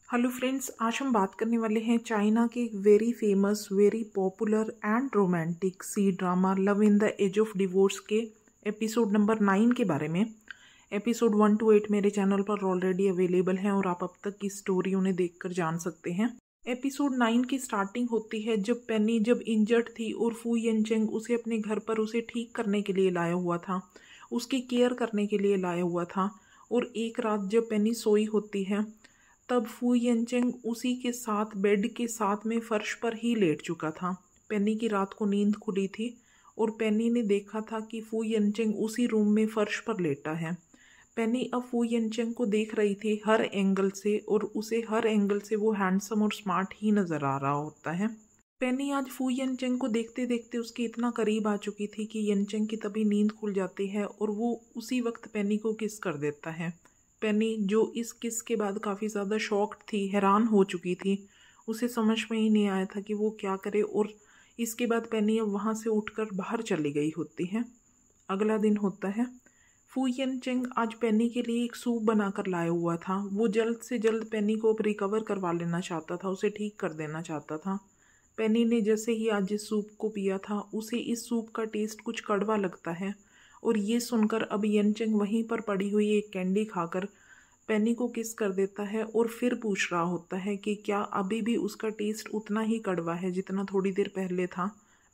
Hello friends, आज हम बात करने वाले हैं चाइना के एक very famous, very popular and romantic C drama love in the age of divorce के एपिसोड नंबर 9 के बारे में। एपिसोड 1 to 8 मेरे चैनल पर ऑलरेडी अवेलेबल हैं और आप अब तक की स्टोरी उन्हें देखकर जान सकते हैं। एपिसोड 9 की स्टार्टिंग होती है जब पेनी इंजर्ड थी और फू येनचेंग उसे अपने घर पर उसे ठीक करने के लिए लाया हुआ था, उसकी केयर करने के लिए लाया हुआ था। और एक रात जब पेनी सोई होती है तब फू येनचेंग उसी के साथ बेड के साथ में फर्श पर ही लेट चुका था। पेनी की रात को नींद खुली थी और पेनी ने देखा था कि फू येनचेंग उसी रूम में फर्श पर लेटा है। पेनी अब फू येनचेंग को देख रही थी हर एंगल से, और उसे हर एंगल से वो हैंडसम और स्मार्ट ही नजर आ रहा होता है। पेनी आज फू येनचेंग को देखते देखते उसके इतना करीब आ चुकी थी कि येनचेंग की तभी नींद खुल जाती है और वो उसी वक्त पेनी को किस कर देता है। पेनी जो इस किस के बाद काफ़ी ज़्यादा शॉक्ड थी, हैरान हो चुकी थी, उसे समझ में ही नहीं आया था कि वो क्या करे। और इसके बाद पेनी अब वहाँ से उठकर बाहर चली गई होती है। अगला दिन होता है। फू येनचेंग आज पेनी के लिए एक सूप बनाकर लाया हुआ था। वो जल्द से जल्द पेनी को अब रिकवर करवा लेना चाहता था, उसे ठीक कर देना चाहता था। पेनी ने जैसे ही आज इस सूप को पिया था उसे इस सूप का टेस्ट कुछ कड़वा लगता है, और ये सुनकर अब येनचेंग वहीं पर पड़ी हुई एक कैंडी खाकर पेनी को किस कर देता है और फिर पूछ रहा होता है कि क्या अभी भी उसका टेस्ट उतना ही कड़वा है जितना थोड़ी देर पहले था।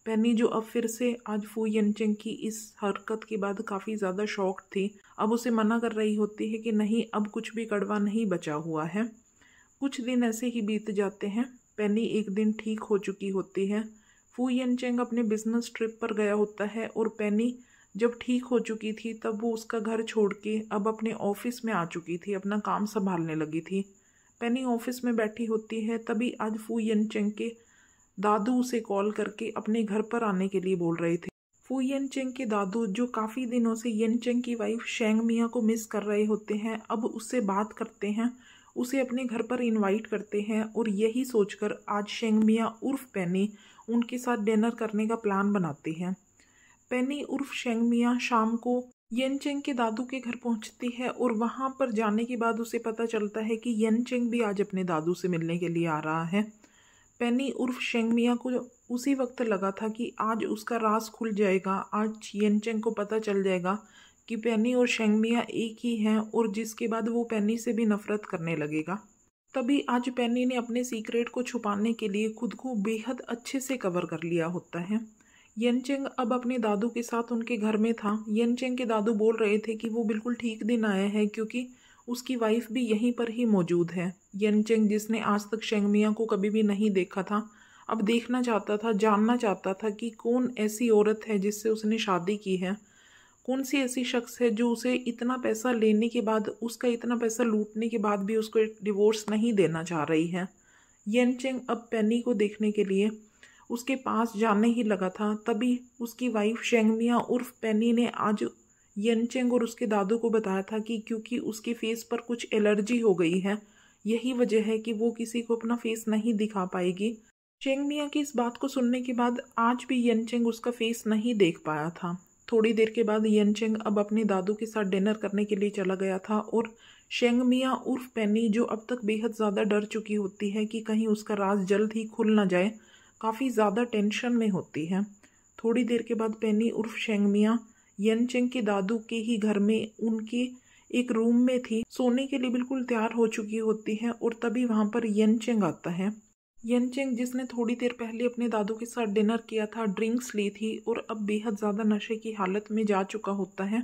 पेनी जो अब फिर से आज फू येनचेंग की इस हरकत के बाद काफ़ी ज़्यादा शॉक्ड थी, अब उसे मना कर रही होती है कि नहीं, अब कुछ भी कड़वा नहीं बचा हुआ है। कुछ दिन ऐसे ही बीत जाते हैं। पेनी एक दिन ठीक हो चुकी होती है। फू येनचेंग अपने बिजनेस ट्रिप पर गया होता है और पेनी जब ठीक हो चुकी थी तब वो उसका घर छोड़ के अब अपने ऑफिस में आ चुकी थी, अपना काम संभालने लगी थी। पेनी ऑफिस में बैठी होती है तभी आज फू येनचेंग के दादू उसे कॉल करके अपने घर पर आने के लिए बोल रहे थे। फू येनचेंग के दादू जो काफ़ी दिनों से येनचेंग की वाइफ शेंग मिया को मिस कर रहे होते हैं, अब उससे बात करते हैं, उसे अपने घर पर इनवाइट करते हैं और यही सोचकर आज शेंग मिया उर्फ पेनी उनके साथ डिनर करने का प्लान बनाती हैं। पेनी उर्फ शेंग मिया शाम को येनचेंग के दादू के घर पहुंचती है और वहां पर जाने के बाद उसे पता चलता है कि येनचेंग भी आज अपने दादू से मिलने के लिए आ रहा है। पेनी उर्फ शेंग मिया को उसी वक्त लगा था कि आज उसका राज खुल जाएगा, आज येनचेंग को पता चल जाएगा कि पेनी और शेंग मिया एक ही हैं, और जिसके बाद वो पेनी से भी नफरत करने लगेगा। तभी आज पेनी ने अपने सीक्रेट को छुपाने के लिए खुद को बेहद अच्छे से कवर कर लिया होता है। येनचेंग अब अपने दादू के साथ उनके घर में था। येनचेंग के दादू बोल रहे थे कि वो बिल्कुल ठीक दिन आया है क्योंकि उसकी वाइफ भी यहीं पर ही मौजूद है। येनचेंग जिसने आज तक शेंग मिया को कभी भी नहीं देखा था, अब देखना चाहता था, जानना चाहता था कि कौन ऐसी औरत है जिससे उसने शादी की है, कौन सी ऐसी शख्स है जो उसे इतना पैसा लेने के बाद, उसका इतना पैसा लूटने के बाद भी उसको डिवोर्स नहीं देना चाह रही है। येनचेंग अब पेनी को देखने के लिए उसके पास जाने ही लगा था। तभी उसकी वाइफ शेंग मिया उर्फ पेनी ने आज येनचेंग और उसके दादू को बताया था कि क्योंकि उसके फेस पर कुछ एलर्जी हो गई है, यही वजह है कि वो किसी को अपना फेस नहीं दिखा पाएगी। शेंग मिया की इस बात को सुनने के बाद आज भी येनचेंग उसका फेस नहीं देख पाया था। थोड़ी देर के बाद येनचेंग अब अपने दादू के साथ डिनर करने के लिए चला गया था और शेंग मिया उर्फ पेनी जो अब तक बेहद ज़्यादा डर चुकी होती है कि कहीं उसका राज जल्द ही खुल ना जाए, काफ़ी ज़्यादा टेंशन में होती है। थोड़ी देर के बाद पेनी उर्फ शेंग मिया येनचेंग के दादू के ही घर में उनके एक रूम में थी, सोने के लिए बिल्कुल तैयार हो चुकी होती है, और तभी वहाँ पर येनचेंग आता है। येनचेंग जिसने थोड़ी देर पहले अपने दादू के साथ डिनर किया था, ड्रिंक्स ली थी और अब बेहद ज़्यादा नशे की हालत में जा चुका होता है।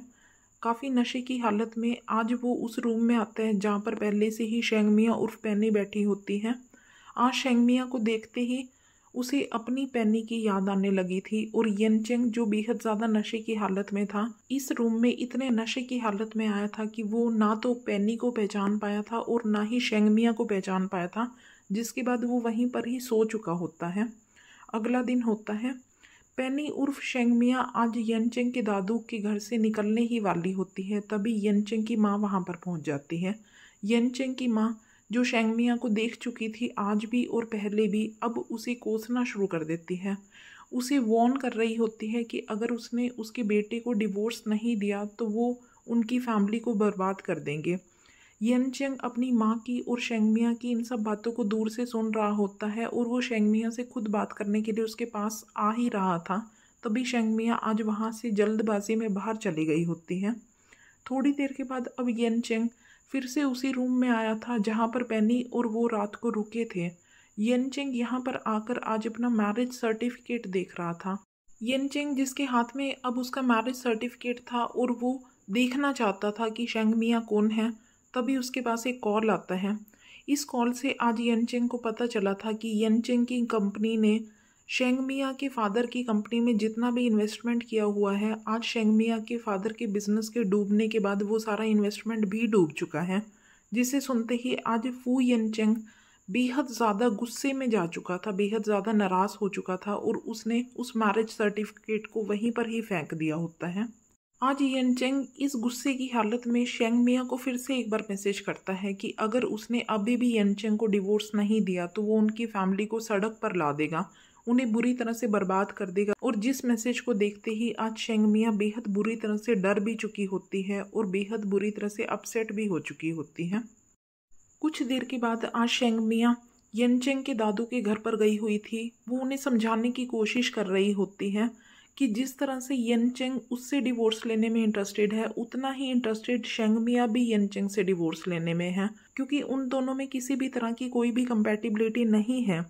काफ़ी नशे की हालत में आज वो उस रूम में आता है जहाँ पर पहले से ही शेंग मिया उर्फ पेनी बैठी होती है। आज शेंग मिया को देखते ही उसे अपनी पेनी की याद आने लगी थी, और येनचेंग जो बेहद ज़्यादा नशे की हालत में था, इस रूम में इतने नशे की हालत में आया था कि वो ना तो पेनी को पहचान पाया था और ना ही शेंग मिया को पहचान पाया था, जिसके बाद वो वहीं पर ही सो चुका होता है। अगला दिन होता है। पेनी उर्फ शेंग मिया आज येनचेंग के दादू के घर से निकलने ही वाली होती है, तभी येनचेंग की माँ वहाँ पर पहुँच जाती है। येनचेंग की माँ जो शेंग मिया को देख चुकी थी आज भी और पहले भी, अब उसे कोसना शुरू कर देती है। उसे वॉर्न कर रही होती है कि अगर उसने उसके बेटे को डिवोर्स नहीं दिया तो वो उनकी फैमिली को बर्बाद कर देंगे। येनचेंग अपनी माँ की और शेंगमिया की इन सब बातों को दूर से सुन रहा होता है और वो शेंगमिया से खुद बात करने के लिए उसके पास आ ही रहा था। तभी शेंगमिया आज वहाँ से जल्दबाजी में बाहर चली गई होती है। थोड़ी देर के बाद अब येनचेंग फिर से उसी रूम में आया था जहाँ पर पेनी और वो रात को रुके थे। येनचेंग यहाँ पर आकर आज अपना मैरिज सर्टिफिकेट देख रहा था। येनचेंग जिसके हाथ में अब उसका मैरिज सर्टिफिकेट था और वो देखना चाहता था कि शेंगमिया कौन है, तभी उसके पास एक कॉल आता है। इस कॉल से आज येनचेंग को पता चला था कि येनचेंग की कंपनी ने शेंगमिया के फादर की कंपनी में जितना भी इन्वेस्टमेंट किया हुआ है, आज शेंगमिया के फादर के बिजनेस के डूबने के बाद वो सारा इन्वेस्टमेंट भी डूब चुका है। जिसे सुनते ही आज फू येनचेंग बेहद ज़्यादा गुस्से में जा चुका था, बेहद ज़्यादा नाराज़ हो चुका था और उसने उस मैरिज सर्टिफिकेट को वहीं पर ही फेंक दिया होता है। आज येनचेंग इस गुस्से की हालत में शेंगमिया को फिर से एक बार मैसेज करता है कि अगर उसने अभी भी येनचेंग को डिवोर्स नहीं दिया तो वो उनकी फैमिली को सड़क पर ला देगा, उन्हें बुरी तरह से बर्बाद कर देगा। और जिस मैसेज को देखते ही आज शेंगमिया बेहद बुरी तरह से डर भी चुकी होती है और बेहद बुरी तरह से अपसेट भी हो चुकी होती है। कुछ देर के बाद आज शेंगमिया येनचेंग के दादू के घर पर गई हुई थी। वो उन्हें समझाने की कोशिश कर रही होती है कि जिस तरह से येनचेंग उससे डिवोर्स लेने में इंटरेस्टेड है, उतना ही इंटरेस्टेड शेंगमिया भी येनचेंग से डिवोर्स लेने में है, क्योंकि उन दोनों में किसी भी तरह की कोई भी कंपैटिबिलिटी नहीं है।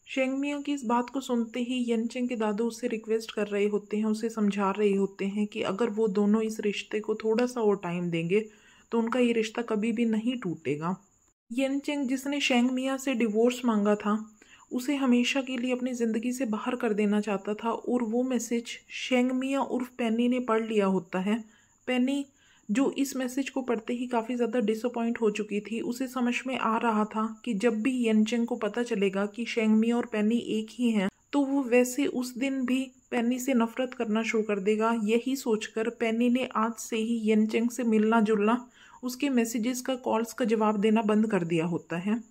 शेंगमिया की इस बात को सुनते ही येनचेंग के दादू उससे रिक्वेस्ट कर रहे होते हैं, उसे समझा रहे होते हैं कि अगर वो दोनों इस रिश्ते को थोड़ा सा और टाइम देंगे तो उनका ये रिश्ता कभी भी नहीं टूटेगा। येनचेंग जिसने शेंगमिया से डिवोर्स मांगा था, उसे हमेशा के लिए अपनी ज़िंदगी से बाहर कर देना चाहता था और वो मैसेज शेंगमिया उर्फ पेनी ने पढ़ लिया होता है। पेनी जो इस मैसेज को पढ़ते ही काफ़ी ज़्यादा डिसअपॉइंट हो चुकी थी, उसे समझ में आ रहा था कि जब भी येनचेंग को पता चलेगा कि शेंगमिया और पेनी एक ही हैं तो वो वैसे उस दिन भी पेनी से नफरत करना शुरू कर देगा। यही सोचकर पेनी ने आज से ही येनचेंग से मिलना जुलना, उसके मैसेजेस का, कॉल्स का जवाब देना बंद कर दिया होता है।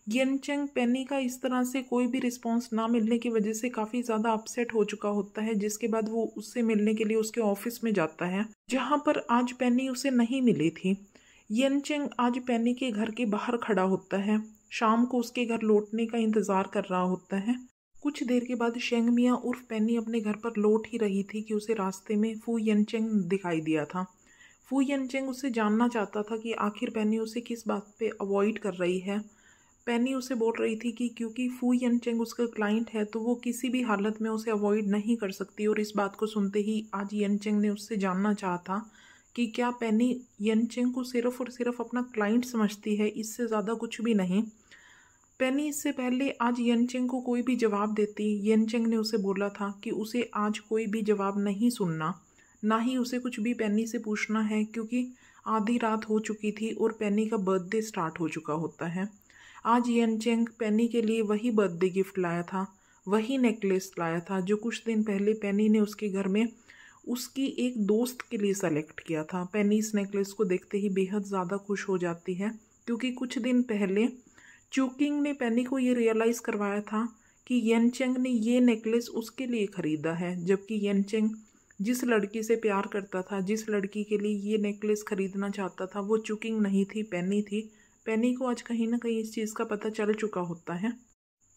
येनचेंग पेनी का इस तरह से कोई भी रिस्पॉन्स ना मिलने की वजह से काफ़ी ज़्यादा अपसेट हो चुका होता है, जिसके बाद वो उससे मिलने के लिए उसके ऑफिस में जाता है, जहाँ पर आज पेनी उसे नहीं मिली थी। येनचेंग आज पेनी के घर के बाहर खड़ा होता है, शाम को उसके घर लौटने का इंतज़ार कर रहा होता है। कुछ देर के बाद शेंगमिया उर्फ पेनी अपने घर पर लौट ही रही थी कि उसे रास्ते में फू येनचेंग दिखाई दिया था। फू येनचेंग उससे जानना चाहता था कि आखिर पेनी उसे किस बात पे अवॉइड कर रही है। पेनी उसे बोल रही थी कि क्योंकि फू येनचेंग उसका क्लाइंट है तो वो किसी भी हालत में उसे अवॉइड नहीं कर सकती। और इस बात को सुनते ही आज येनचेंग ने उससे जानना चाहा था कि क्या पेनी येनचेंग को सिर्फ और सिर्फ अपना क्लाइंट समझती है, इससे ज़्यादा कुछ भी नहीं। पेनी इससे पहले आज येनचेंग को कोई भी जवाब देती, येनचेंग ने उसे बोला था कि उसे आज कोई भी जवाब नहीं सुनना, ना ही उसे कुछ भी पेनी से पूछना है, क्योंकि आधी रात हो चुकी थी और पेनी का बर्थडे स्टार्ट हो चुका होता है। आज येनचेंग पेनी के लिए वही बर्थडे गिफ्ट लाया था, वही नेकलेस लाया था जो कुछ दिन पहले पेनी ने उसके घर में उसकी एक दोस्त के लिए सेलेक्ट किया था। पेनी इस नेकलेस को देखते ही बेहद ज़्यादा खुश हो जाती है, क्योंकि कुछ दिन पहले चूकिंग ने पेनी को ये रियलाइज़ करवाया था कि येनचेंग ने ये नेकलेस उसके लिए ख़रीदा है, जबकि येनचेंग जिस लड़की से प्यार करता था, जिस लड़की के लिए ये नेकलेस खरीदना चाहता था, वो चूकिंग नहीं थी, पेनी थी। पेनी को आज कहीं ना कहीं इस चीज़ का पता चल चुका होता है,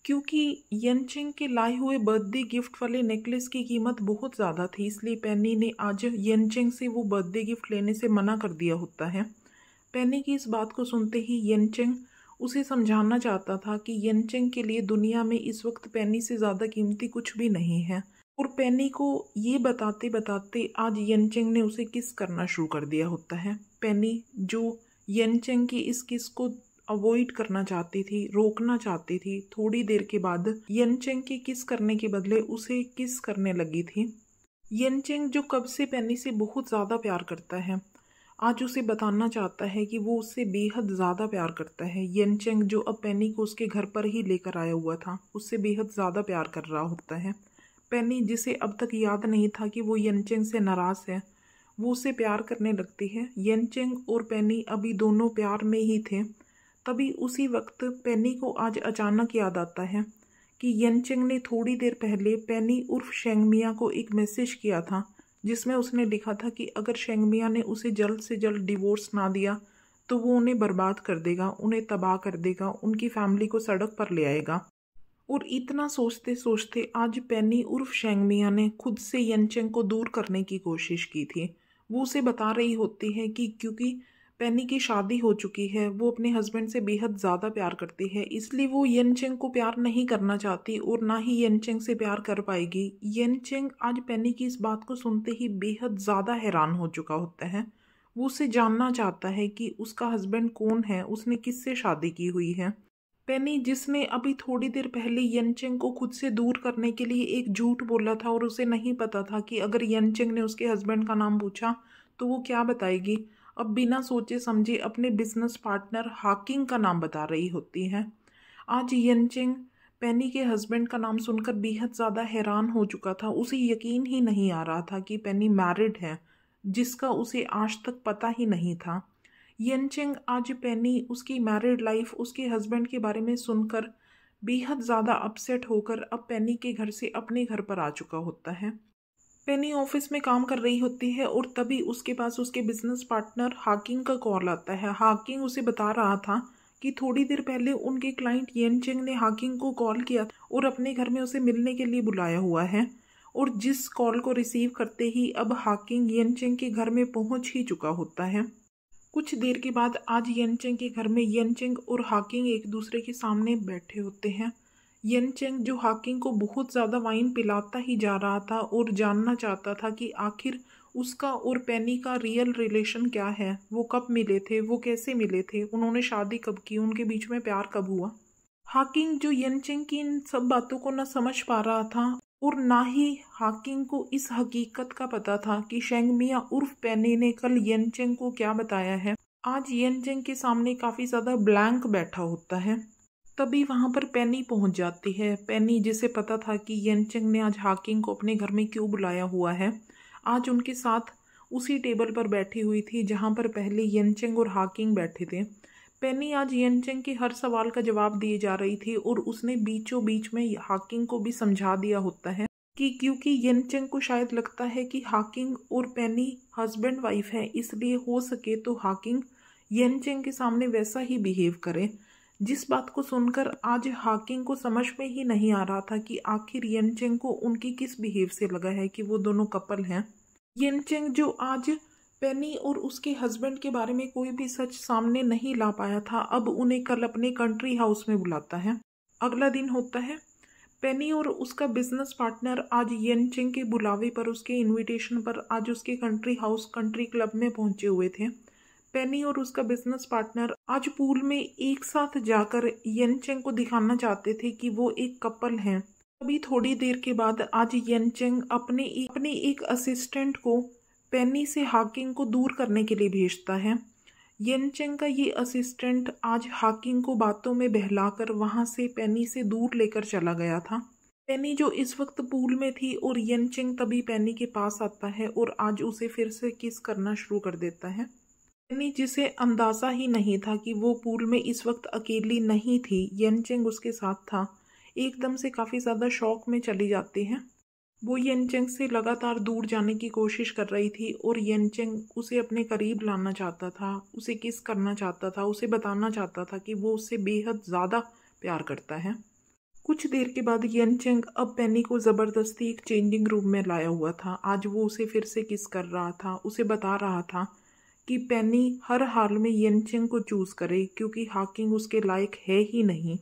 क्योंकि येनचेंग के लाए हुए बर्थडे गिफ्ट वाले नेकलेस की कीमत बहुत ज़्यादा थी, इसलिए पेनी ने आज येनचेंग से वो बर्थडे गिफ्ट लेने से मना कर दिया होता है। पेनी की इस बात को सुनते ही येनचेंग उसे समझाना चाहता था कि येनचेंग के लिए दुनिया में इस वक्त पेनी से ज़्यादा कीमती कुछ भी नहीं है। और पेनी को ये बताते बताते आज येनचेंग ने उसे किस करना शुरू कर दिया होता है। पेनी जो येनचेंग की इस किस को अवॉइड करना चाहती थी, रोकना चाहती थी, थोड़ी देर के बाद येनचेंग की किस करने के बदले उसे किस करने लगी थी। येनचेंग जो कब से पेनी से बहुत ज़्यादा प्यार करता है, आज उसे बताना चाहता है कि वो उससे बेहद ज़्यादा प्यार करता है। येनचेंग जो अब पेनी को उसके घर पर ही लेकर आया हुआ था, उससे बेहद ज़्यादा प्यार कर रहा होता है। पेनी जिसे अब तक याद नहीं था कि वो येनचेंग से नाराज़ है, वो उसे प्यार करने लगती है। येनचेंग और पेनी अभी दोनों प्यार में ही थे। तभी उसी वक्त पेनी को आज अचानक याद आता है कि येनचेंग ने थोड़ी देर पहले पेनी उर्फ शेंगमिया को एक मैसेज किया था, जिसमें उसने लिखा था कि अगर शेंगमिया ने उसे जल्द से जल्द डिवोर्स ना दिया तो वो उन्हें बर्बाद कर देगा, उन्हें तबाह कर देगा, उनकी फैमिली को सड़क पर ले आएगा। और इतना सोचते सोचते आज पेनी उर्फ शेंगमिया ने खुद से यनचेंग को दूर करने की कोशिश की थी। वो उसे बता रही होती है कि क्योंकि पेनी की शादी हो चुकी है, वो अपने हस्बैंड से बेहद ज़्यादा प्यार करती है, इसलिए वो यनचेंग को प्यार नहीं करना चाहती और ना ही यनचेंग से प्यार कर पाएगी। यनचेंग आज पेनी की इस बात को सुनते ही बेहद ज़्यादा हैरान हो चुका होता है। वो उसे जानना चाहता है कि उसका हस्बैंड कौन है, उसने किससे शादी की हुई है। पेनी, जिसने अभी थोड़ी देर पहले यनचेंग को खुद से दूर करने के लिए एक झूठ बोला था और उसे नहीं पता था कि अगर यनचेंग ने उसके हस्बैंड का नाम पूछा तो वो क्या बताएगी, अब बिना सोचे समझे अपने बिजनेस पार्टनर हाकिंग का नाम बता रही होती है। आज यनचेंग पेनी के हस्बैंड का नाम सुनकर बेहद ज़्यादा हैरान हो चुका था। उसे यकीन ही नहीं आ रहा था कि पेनी मैरिड है, जिसका उसे आज तक पता ही नहीं था। यनचेंग आज पेनी, उसकी मैरिड लाइफ, उसके हस्बैंड के बारे में सुनकर बेहद ज़्यादा अपसेट होकर अब पेनी के घर से अपने घर पर आ चुका होता है। पेनी ऑफिस में काम कर रही होती है और तभी उसके पास उसके बिजनेस पार्टनर हाकिंग का कॉल आता है। हाकिंग उसे बता रहा था कि थोड़ी देर पहले उनके क्लाइंट यनचेंग ने हाकिंग को कॉल किया और अपने घर में उसे मिलने के लिए बुलाया हुआ है। और जिस कॉल को रिसीव करते ही अब हाकिंग यनचेंग के घर में पहुंच ही चुका होता है। कुछ देर के बाद आज यनचेंग के घर में यनचेंग और हाकिंग एक दूसरे के सामने बैठे होते हैं। यनचेंग, जो हाकिंग को बहुत ज़्यादा वाइन पिलाता ही जा रहा था और जानना चाहता था कि आखिर उसका और पेनी का रियल रिलेशन क्या है, वो कब मिले थे, वो कैसे मिले थे, उन्होंने शादी कब की, उनके बीच में प्यार कब हुआ। हाकिंग, जो यनचेंग की इन सब बातों को न समझ पा रहा था और ना ही हाकिंग को इस हकीकत का पता था कि शेंगमिया उर्फ पेनी ने कल यनचेंग को क्या बताया है। आज यनचेंग के सामने काफ़ी ज़्यादा ब्लैंक बैठा होता है। तभी वहाँ पर पेनी पहुँच जाती है। पेनी, जिसे पता था कि यनचेंग ने आज हाकिंग को अपने घर में क्यों बुलाया हुआ है, आज उनके साथ उसी टेबल पर बैठी हुई थी जहाँ पर पहले यनचेंग और हाकिंग बैठे थे। पेनी आज यनचेंग के हर सवाल का जवाब दिए जा रही थी और उसने बीचों बीच में हाकिंग को भी समझा दिया होता है कि क्योंकि यनचेंग को शायद लगता है कि हाकिंग और पेनी हस्बैंड वाइफ है, इसलिए हो सके तो हाकिंग यनचेंग के सामने वैसा ही बिहेव करे। जिस बात को सुनकर आज हाकिंग को समझ में ही नहीं आ रहा था कि आखिर यनचेंग को उनकी किस बिहेव से लगा है कि वो दोनों कपल हैं। यनचेंग, जो आज पेनी और उसके हस्बैंड के बारे में कोई भी सच सामने नहीं ला पाया था, अब उन्हें कल अपने कंट्री हाउस में बुलाता है। अगला दिन होता है। पेनी और उसका बिजनेस पार्टनर आज यनचेंग के बुलावे पर, उसके इनविटेशन पर आज उसके कंट्री हाउस, कंट्री क्लब में पहुंचे हुए थे। पेनी और उसका बिजनेस पार्टनर आज पूल में एक साथ जाकर यनचेंग को दिखाना चाहते थे कि वो एक कपल हैं। अभी थोड़ी देर के बाद आज यनचेंग अपने एक असिस्टेंट को पेनी से हाकिंग को दूर करने के लिए भेजता है। यनचेंग का ये असिस्टेंट आज हाकिंग को बातों में बहलाकर वहां से पेनी से दूर लेकर चला गया था। पेनी, जो इस वक्त पूल में थी, और यनचेंग तभी पेनी के पास आता है और आज उसे फिर से किस करना शुरू कर देता है। पेनी, जिसे अंदाज़ा ही नहीं था कि वो पूल में इस वक्त अकेली नहीं थी, यनचेंग उसके साथ था, एकदम से काफ़ी ज़्यादा शॉक में चली जाती है। वो यनचेंग से लगातार दूर जाने की कोशिश कर रही थी और यनचेंग उसे अपने करीब लाना चाहता था, उसे किस करना चाहता था, उसे बताना चाहता था कि वो उससे बेहद ज़्यादा प्यार करता है। कुछ देर के बाद यनचेंग अब पेनी को ज़बरदस्ती एक चेंजिंग रूम में लाया हुआ था। आज वो उसे फिर से किस कर रहा था, उसे बता रहा था कि पेनी हर हाल में यनचेंग को चूज़ करे क्योंकि हाकिंग उसके लायक है ही नहीं।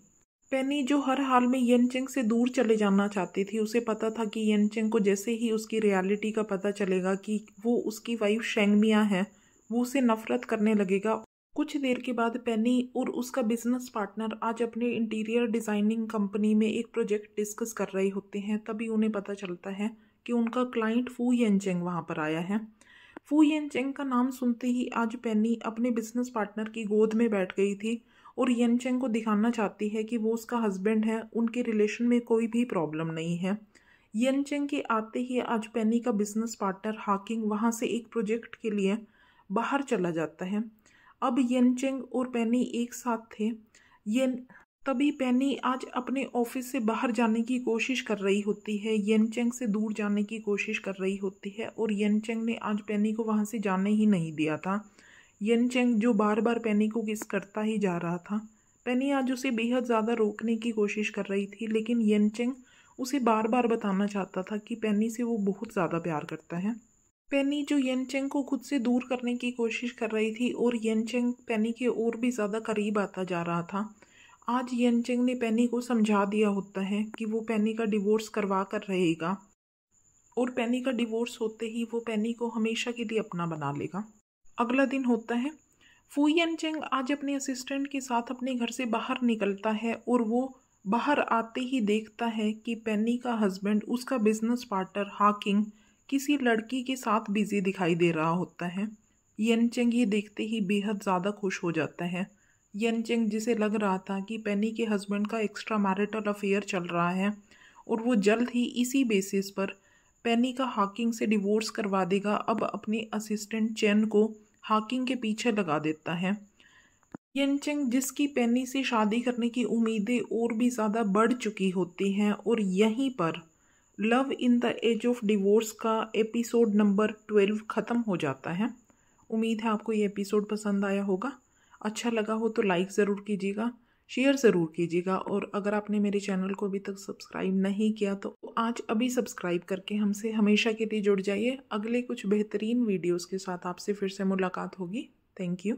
पेनी, जो हर हाल में यनचेंग से दूर चले जाना चाहती थी, उसे पता था कि यनचेंग को जैसे ही उसकी रियलिटी का पता चलेगा कि वो उसकी वाइफ शेंगमिया है, वो उसे नफरत करने लगेगा। कुछ देर के बाद पेनी और उसका बिजनेस पार्टनर आज अपने इंटीरियर डिज़ाइनिंग कंपनी में एक प्रोजेक्ट डिस्कस कर रहे होते हैं। तभी उन्हें पता चलता है कि उनका क्लाइंट फू यनचेंग वहाँ पर आया है। फू यनचेंग का नाम सुनते ही आज पेनी अपने बिजनेस पार्टनर की गोद में बैठ गई थी और यनचेंग को दिखाना चाहती है कि वो उसका हस्बैंड है, उनके रिलेशन में कोई भी प्रॉब्लम नहीं है। यनचेंग के आते ही आज पेनी का बिजनेस पार्टनर हाकिंग वहाँ से एक प्रोजेक्ट के लिए बाहर चला जाता है। अब यनचेंग और पेनी एक साथ थे। तभी पेनी आज अपने ऑफिस से बाहर जाने की कोशिश कर रही होती है, यनचेंग से दूर जाने की कोशिश कर रही होती है और यनचेंग ने आज पेनी को वहाँ से जाने ही नहीं दिया था येन चेंग जो बार बार पेनी को किस करता ही जा रहा था। पेनी आज उसे बेहद ज़्यादा रोकने की कोशिश कर रही थी, लेकिन येन चेंग उसे बार बार बताना चाहता था कि पेनी से वो बहुत ज़्यादा प्यार करता है। पेनी जो येन चेंग को खुद से दूर करने की कोशिश कर रही थी और येन चेंग पेनी के और भी ज़्यादा करीब आता जा रहा था। आज येन चेंग ने पेनी को समझा दिया होता है कि वो पेनी का डिवोर्स करवा कर रहेगा और पेनी का डिवोर्स होते ही वो पेनी को हमेशा के लिए अपना बना लेगा। अगला दिन होता है। फू येन चेंग आज अपने असिस्टेंट के साथ अपने घर से बाहर निकलता है और वो बाहर आते ही देखता है कि पेनी का हस्बैंड, उसका बिजनेस पार्टनर हाकिंग, किसी लड़की के साथ बिजी दिखाई दे रहा होता है। येन चेंग ये देखते ही बेहद ज़्यादा खुश हो जाता है। येन चेंग जिसे लग रहा था कि पेनी के हस्बैंड का एक्स्ट्रा मैरिटल अफेयर चल रहा है और वो जल्द ही इसी बेसिस पर पेनी का हाकिंग से डिवोर्स करवा देगा, अब अपने असिस्टेंट चेन को हाकिंग के पीछे लगा देता है। येन चेंग जिसकी पेनी से शादी करने की उम्मीदें और भी ज़्यादा बढ़ चुकी होती हैं, और यहीं पर love in the age of divorce का एपिसोड नंबर 12 ख़त्म हो जाता है। उम्मीद है आपको ये एपिसोड पसंद आया होगा। अच्छा लगा हो तो लाइक ज़रूर कीजिएगा, शेयर ज़रूर कीजिएगा, और अगर आपने मेरे चैनल को अभी तक सब्सक्राइब नहीं किया तो आज अभी सब्सक्राइब करके हमसे हमेशा के लिए जुड़ जाइए। अगले कुछ बेहतरीन वीडियोस के साथ आपसे फिर से मुलाकात होगी। Thank you.